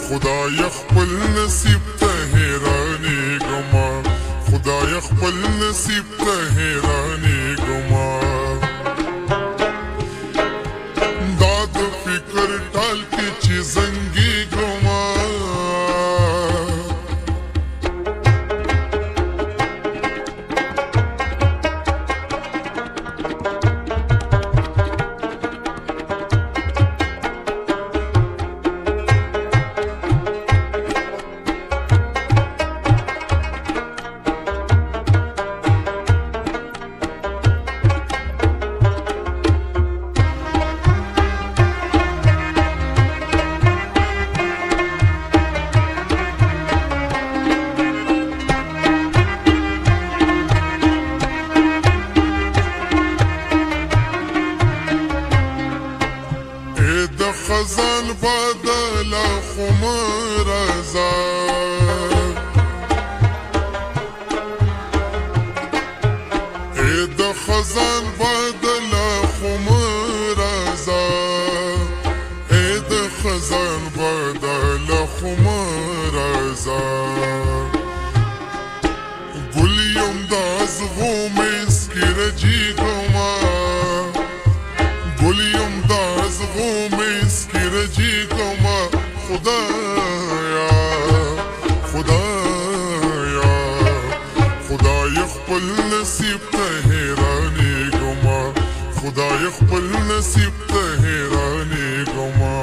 خدای خپل نصیب ته حیرانېږمه خدای خپل نصیب ته حیرانېږمه دا د فکر ټال کې چې زنګېږمه خزان بدلا خمر رضا ای د خزان بدلا خمر رضا ای د خزان بدلا خمر رضا گل یم د ازغو مسکی رجیګما گل یم د ازغو مسکی رجیګما خدایا خدایا خدای خپل نصیب ته حیرانېږمه خدای خپل نصیب ته حیرانېږمه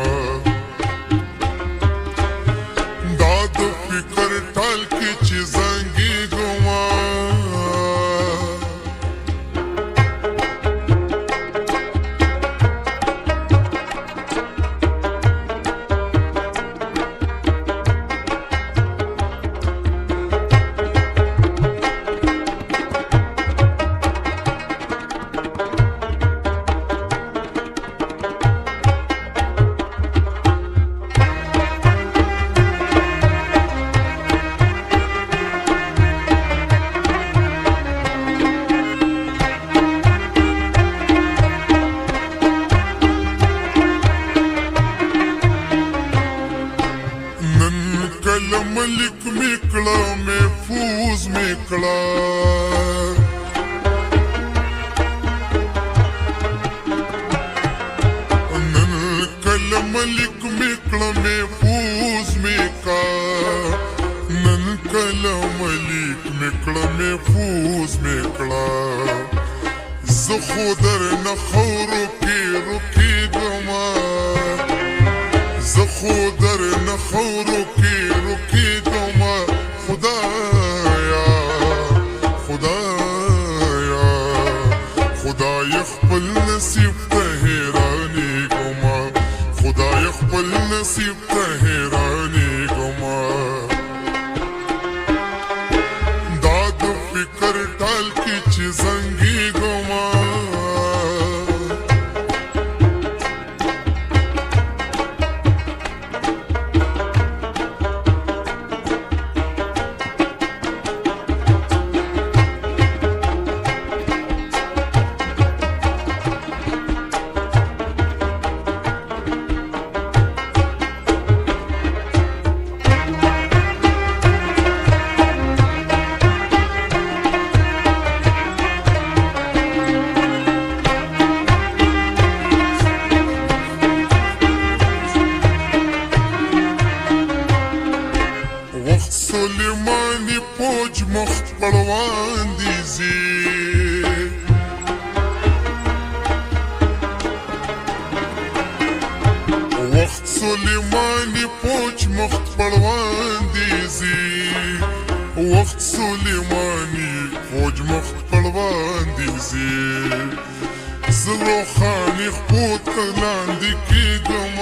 دا د فکر ټال کې چې زنګېږمه ملک میکړه محفوظ میکړه نن کله ملک میکړه محفوظ میکړه نن کله ملک میکړه محفوظ میکړه زه خو درنه خورو کې رکېږمه زه خو درنه خورو کې رکېږمه خدایا خدایا خدای خپل نصیب ته حیرانېږمه خدای خپل نصیب ته حیرانېږمه دا د فکر ټال کې چې زنګېږمه سلیمانی پوج مخت پروان دیزی وقت سلیمانی پوج مخت پروان دیزی وقت سلیمانی پوج مخت پروان دیزی زلو خانی خپوت لاندې کېږم